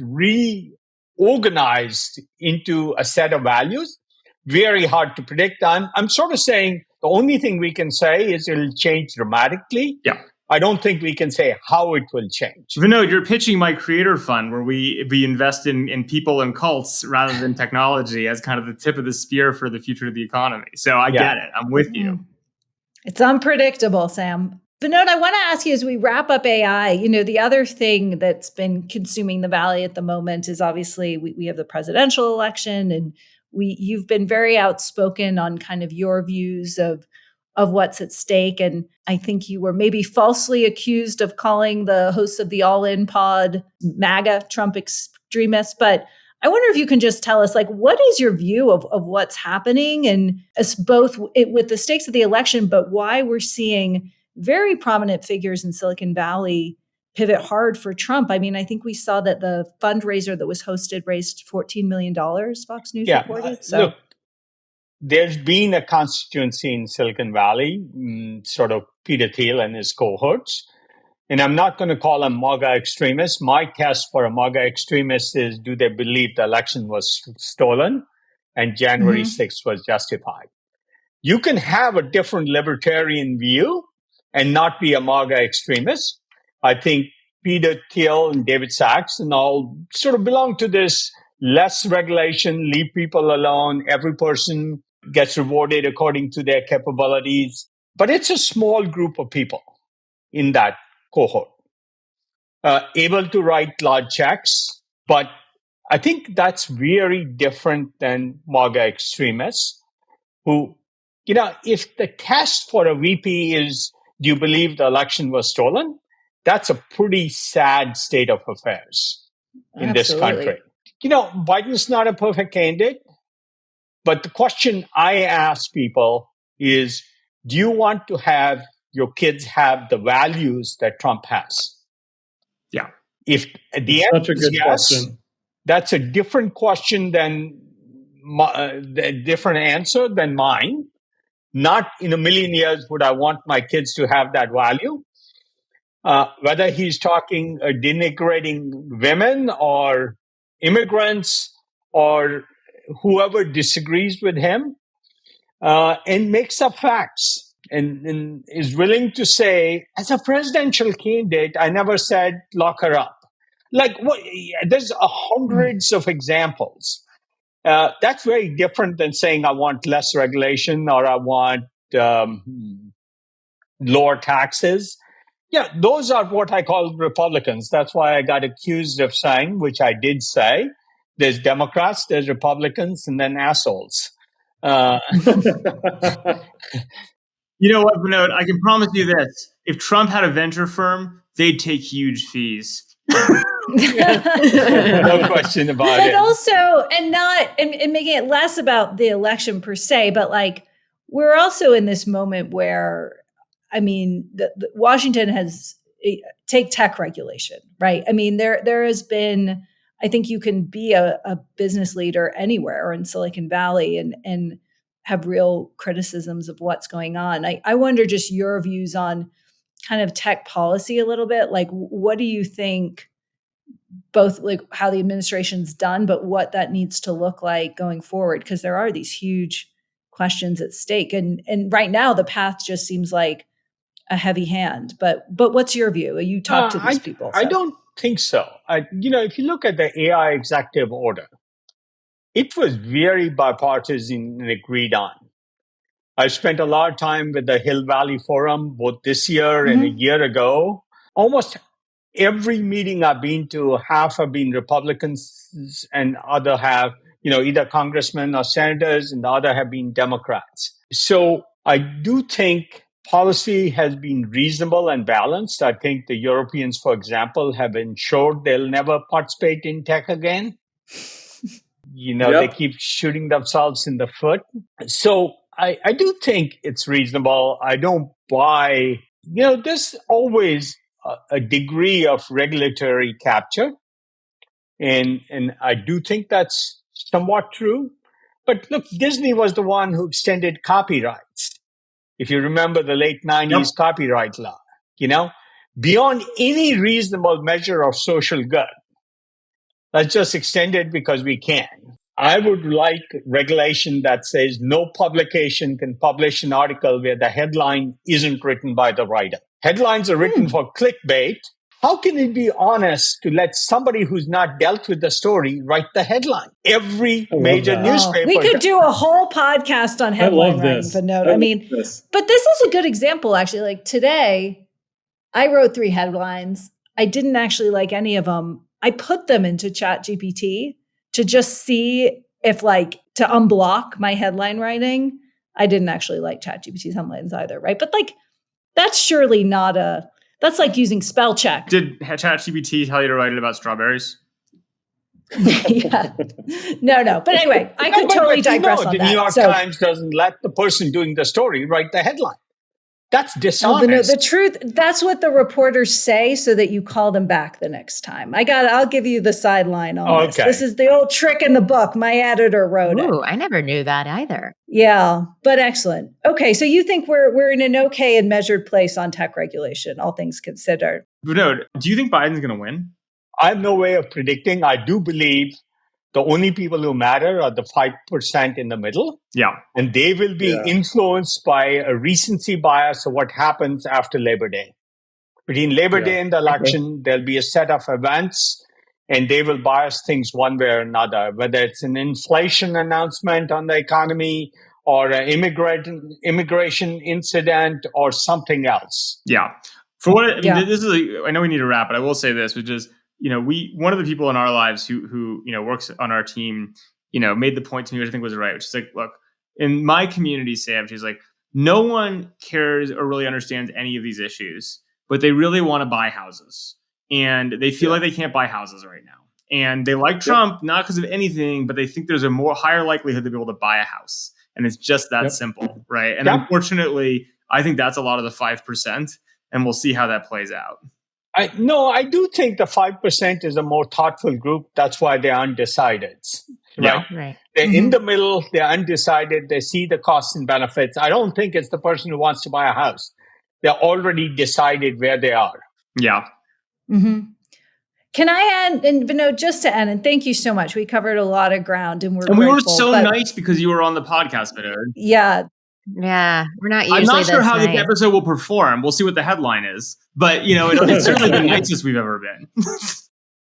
reorganized into a set of values, very hard to predict. I'm sort of saying the only thing we can say is it'll change dramatically. Yeah. I don't think we can say how it will change. Vinod, you're pitching my creator fund where we invest in people and cults rather than technology as kind of the tip of the spear for the future of the economy. So I get it. I'm with you. It's unpredictable, Sam. Vinod, I want to ask you as we wrap up AI, the other thing that's been consuming the Valley at the moment is obviously we have the presidential election, and you've been very outspoken on kind of your views of what's at stake. And I think you were maybe falsely accused of calling the hosts of the All In Pod MAGA Trump extremists. But I wonder if you can just tell us, what is your view of what's happening, and as both with the stakes of the election, but why we're seeing very prominent figures in Silicon Valley pivot hard for Trump? I mean, I think we saw that the fundraiser that was hosted raised $14 million, Fox News reported. So. Look, there's been a constituency in Silicon Valley, sort of Peter Thiel and his cohorts. And I'm not going to call them MAGA extremists. My test for a MAGA extremist is, do they believe the election was stolen and January 6th was justified? You can have a different libertarian view and not be a MAGA extremist. I think Peter Thiel and David Sachs and all sort of belong to this less regulation, leave people alone. Every person gets rewarded according to their capabilities. But it's a small group of people in that cohort, able to write large checks. But I think that's very different than MAGA extremists who, if the test for a VP is, do you believe the election was stolen? That's a pretty sad state of affairs in this country. Biden's not a perfect candidate, but the question I ask people is, do you want to have your kids have the values that Trump has? Yeah. If the answer is yes, question. That's a different question than, a different answer than mine. Not in a million years would I want my kids to have that value. Whether he's talking denigrating women or immigrants or whoever disagrees with him, and makes up facts and is willing to say, as a presidential candidate, I never said lock her up. Like what? There's hundreds of examples. That's very different than saying I want less regulation or I want lower taxes. Yeah, those are what I call Republicans. That's why I got accused of saying, which I did say, there's Democrats, there's Republicans, and then assholes. You know what, Vinod? I can promise you this. If Trump had a venture firm, they'd take huge fees. No question about it. But also, and making it less about the election per se, but like we're also in this moment where, I mean, the Washington has take tech regulation, right? I mean, there has been, I think you can be a business leader anywhere or in Silicon Valley and have real criticisms of what's going on. I wonder just your views on kind of tech policy a little bit. Like, what do you think, both like how the administration's done, but what that needs to look like going forward? Because there are these huge questions at stake. And right now the path just seems like a heavy hand. But what's your view? You talk to these people. So. I don't think so. If you look at the AI executive order, it was very bipartisan and agreed on. I spent a lot of time with the Hill Valley Forum, both this year and a year ago. Almost every meeting I've been to, half have been Republicans and other have, either congressmen or senators, and the other have been Democrats. So I do think policy has been reasonable and balanced. I think the Europeans, for example, have ensured they'll never participate in tech again. They keep shooting themselves in the foot. So I do think it's reasonable. I don't buy, there's always a degree of regulatory capture. And I do think that's somewhat true. But look, Disney was the one who extended copyrights. If you remember the late 90s copyright law, beyond any reasonable measure of social good. Let's just extend it because we can. I would like regulation that says no publication can publish an article where the headline isn't written by the writer. Headlines are written for clickbait. How can it be honest to let somebody who's not dealt with the story write the headline? Every major newspaper. We could do a whole podcast on headline writing, Vinod. But this is a good example, actually. Like today, I wrote 3 headlines. I didn't actually like any of them. I put them into ChatGPT to just see if, to unblock my headline writing. I didn't actually like ChatGPT's headlines either, right? But that's surely not that's like using spell check. Did ChatGPT tell you to write it about strawberries? Yeah. No. But anyway, I could totally digress on that. The New York Times doesn't let the person doing the story write the headline. That's dishonest. The truth, that's what the reporters say so that you call them back the next time. I'll give you the sideline on this. This is the old trick in the book. My editor wrote it. I never knew that either. Yeah, but excellent. Okay, so you think we're in an okay and measured place on tech regulation, all things considered. Vinod, do you think Biden's going to win? I have no way of predicting. I do believe the only people who matter are the 5% in the middle. Yeah. And they will be influenced by a recency bias of what happens after Labor Day. Between Labor Day and the election, there'll be a set of events and they will bias things one way or another, whether it's an inflation announcement on the economy or an immigration incident or something else. Yeah. For what this is, I know we need to wrap, but I will say this, which is, one of the people in our lives who works on our team, made the point to me, which I think was right, which is like, look, in my community, Sam, she's like, no one cares or really understands any of these issues, but they really want to buy houses and they feel like they can't buy houses right now. And they like Trump, not because of anything, but they think there's a higher likelihood to be able to buy a house. And it's just that simple. Right. And unfortunately, I think that's a lot of the 5%, and we'll see how that plays out. I do think the 5% is a more thoughtful group. That's why they're undecided. right? Right. They're in the middle, they're undecided, they see the costs and benefits. I don't think it's the person who wants to buy a house. They're already decided where they are. Yeah. Mm-hmm. Can I add, and Vinod, just to end, and thank you so much. We covered a lot of ground, and we were grateful, so nice because you were on the podcast, Vinod. Yeah. Yeah, we're not usually I'm not sure this how nice. the episode will perform. We'll see what the headline is. But, it's certainly the nicest we've ever been.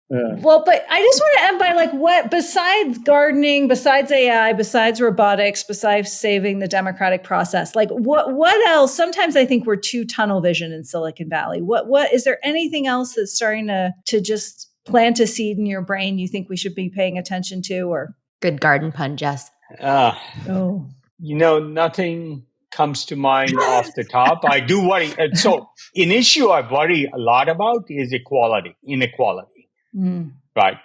Well, but I just want to end by what, besides gardening, besides AI, besides robotics, besides saving the democratic process, what else? Sometimes I think we're too tunnel vision in Silicon Valley. What is there anything else that's starting to just plant a seed in your brain you think we should be paying attention to? Or good garden pun, Jess. Nothing comes to mind off the top. I do worry. So an issue I worry a lot about is inequality. Right.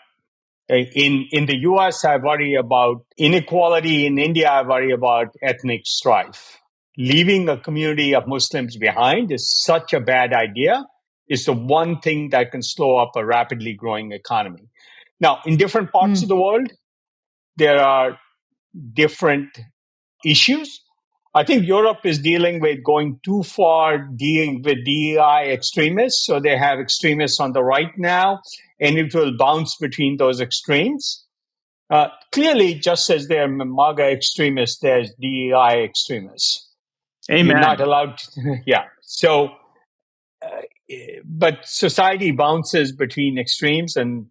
In the US, I worry about inequality. In India, I worry about ethnic strife. Leaving a community of Muslims behind is such a bad idea. It's the one thing that can slow up a rapidly growing economy. Now, in different parts of the world, there are different issues. I think Europe is dealing with going too far dealing with DEI extremists. So they have extremists on the right now, and it will bounce between those extremes. Clearly, just as there are MAGA extremists, there's DEI extremists. Amen. You're not allowed to, yeah. So, but society bounces between extremes, and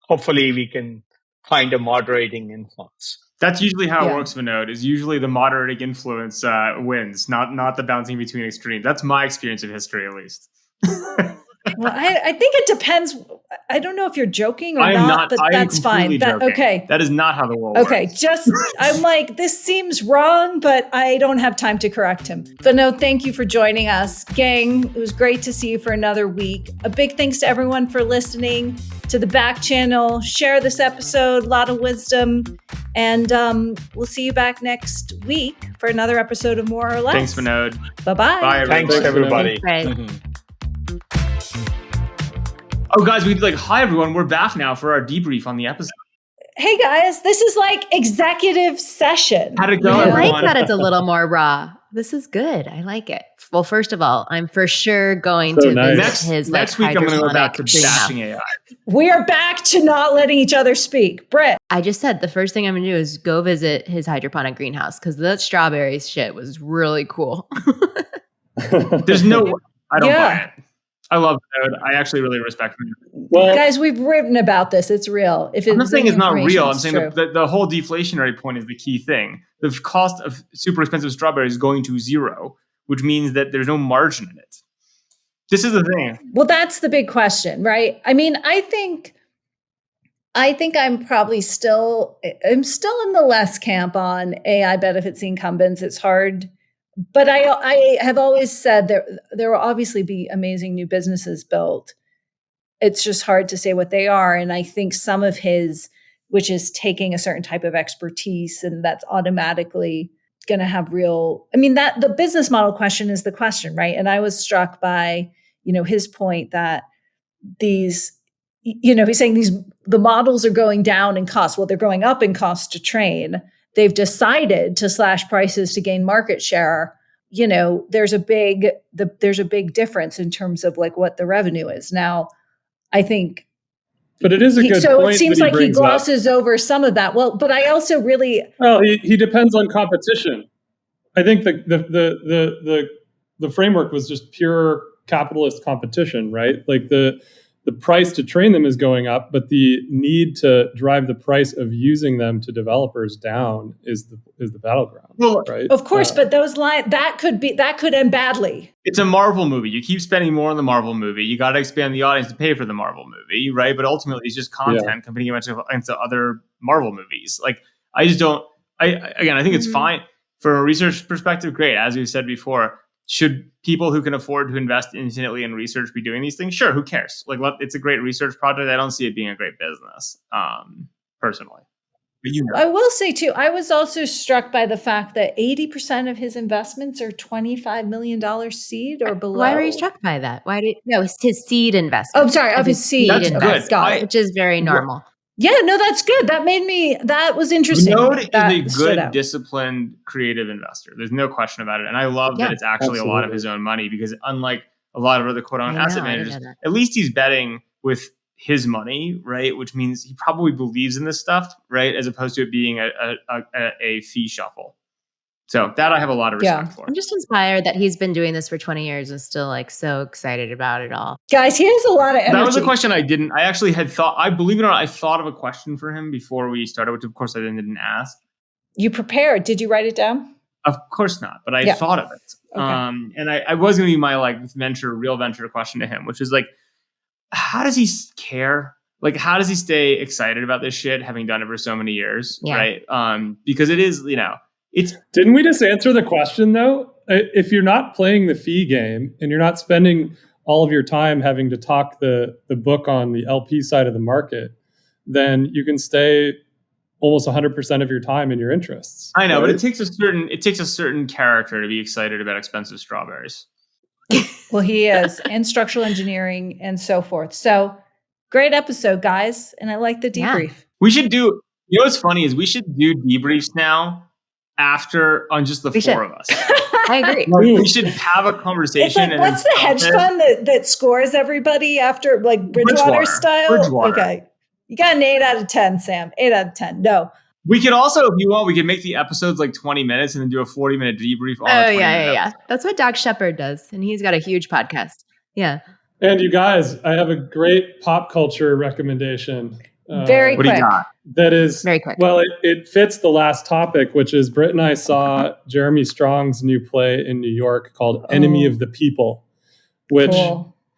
hopefully we can find a moderating influence. That's usually how it works, Vinod, is usually the moderating influence wins, not the bouncing between extremes. That's my experience of history, at least. Well, I think it depends. I don't know if you're joking or not, but that's fine. Okay. That is not how the world works. Okay, I'm this seems wrong, but I don't have time to correct him. Vinod, thank you for joining us. Gang, it was great to see you for another week. A big thanks to everyone for listening to the back channel. Share this episode, a lot of wisdom. And we'll see you back next week for another episode of More or Less. Thanks, Vinod. Bye-bye. Bye, Thanks, everybody. Oh, guys, we hi, everyone. We're back now for our debrief on the episode. Hey, guys, this is executive session. How'd it go, I everyone? like that it's a little more raw. This is good. I like it. Well, first of all, I'm for sure going to visit his next week. I'm going to go back to greenhouse. bashing AI. We are back to not letting each other speak. Britt. I just said the first thing I'm going to do is go visit his hydroponic greenhouse because that strawberries shit was really cool. There's no, I don't buy it. I love Vinod. I actually really respect him. Well, guys, we've written about this. It's real. I'm not saying it's not real. I'm saying the whole deflationary point is the key thing. The cost of super expensive strawberries is going to zero, which means that there's no margin in it. This is the thing. Well, that's the big question, right? I mean, I think I'm probably still in the less camp on AI benefits the incumbents. It's hard. But I have always said there will obviously be amazing new businesses built. It's just hard to say what they are. And I think some of his, which is taking a certain type of expertise, and that's automatically going to have that the business model question is the question, right? And I was struck by, his point that he's saying the models are going down in cost. Well, they're going up in cost to train. They've decided to slash prices to gain market share. There's a big difference in terms of what the revenue is. Now, I think, but it is a good point. So it seems like he glosses up over some of that. Well, but I also really he depends on competition. I think the framework was just pure capitalist competition, right? The price to train them is going up, but the need to drive the price of using them to developers down is the battleground. Well, right? Of course, but those lines that could end badly. It's a Marvel movie. You keep spending more on the Marvel movie. You got to expand the audience to pay for the Marvel movie, right? But ultimately, it's just content competing against other Marvel movies. I just don't. I think it's fine from a research perspective. Great, as we said before. Should people who can afford to invest infinitely in research be doing these things? Sure, who cares? It's a great research project. I don't see it being a great business, personally. But I will say too, I was also struck by the fact that 80% of his investments are $25 million seed or below. Why were you struck by that? No, it's his seed investment. Oh, sorry, of his seed. That's good. Which is very normal. Yeah, no, that's good. That was interesting. Vinod That is a stood good, out. disciplined, creative investor. There's no question about it. And I love that it's actually a lot of his own money, because unlike a lot of other quote-unquote asset managers, at least he's betting with his money, right? Which means he probably believes in this stuff, right? As opposed to it being a fee shuffle. So that I have a lot of respect for. I'm just inspired that he's been doing this for 20 years and still like so excited about it all. Guys, he has a lot of energy. That was a question I actually had thought, I believe it or not, I thought of a question for him before we started, which of course I didn't ask. You prepared. Did you write it down? Of course not, but I thought of it. Okay. And I was going to be my like real venture question to him, which is like, how does he care? Like, how does he stay excited about this shit, having done it for so many years, right? Because it is, Didn't we just answer the question though? If you're not playing the fee game and you're not spending all of your time having to talk the book on the LP side of the market, then you can stay almost 100% of your time in your interests. I know, right? But it takes a certain character to be excited about expensive strawberries. Well, he is, and structural engineering and so forth. So great episode, guys. And I like the debrief. Yeah. We should do, what's funny is we should do debriefs now on just the four of us. I agree. We should have a conversation. It's like, what's the hedge fund that scores everybody after, like Bridgewater style? Bridgewater. Okay. You got an 8 out of 10, Sam. 8 out of 10. No. We could also, if you want, we could make the episodes like 20 minutes and then do a 40-minute debrief. Yeah. That's what Doc Shepard does. And he's got a huge podcast. Yeah. And you guys, I have a great pop culture recommendation. Very quick. What do you got? That is very quick. Well, it fits the last topic, which is Britt and I saw Jeremy Strong's new play in New York called Enemy of the People, which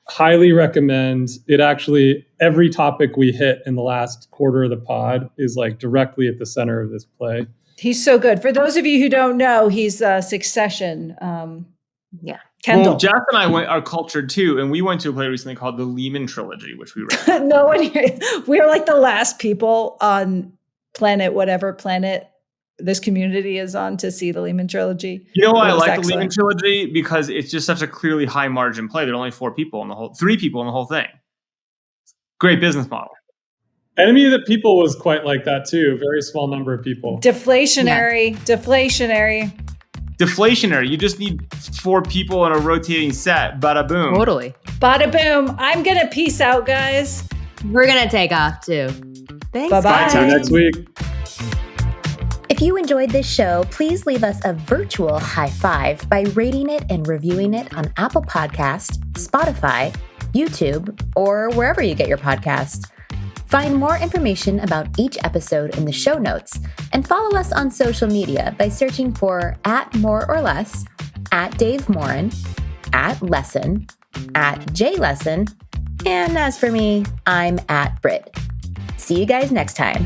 highly recommend. It actually, every topic we hit in the last quarter of the pod is like directly at the center of this play. He's so good. For those of you who don't know, he's Succession. Kendall. Well, Jeff and I are cultured too, and we went to a play recently called the Lehman Trilogy, which we read. No one here. We're like the last people on whatever planet this community is on, to see the Lehman Trilogy. You know why I like the Lehman Trilogy? Because it's just such a clearly high margin play. There are only 3 people in the whole thing. Great business model. Enemy of the People was quite like that too. Very small number of people. Deflationary. You just need 4 people in a rotating set. Bada boom. Totally. Bada boom. I'm going to peace out, guys. We're going to take off too. Thanks. Bye-bye. See you next week. If you enjoyed this show, please leave us a virtual high five by rating it and reviewing it on Apple Podcasts, Spotify, YouTube, or wherever you get your podcasts. Find more information about each episode in the show notes, and follow us on social media by searching for @MoreOrLess, @DaveMorin, @Lesson, @JLesson, and as for me, I'm @Brit. See you guys next time.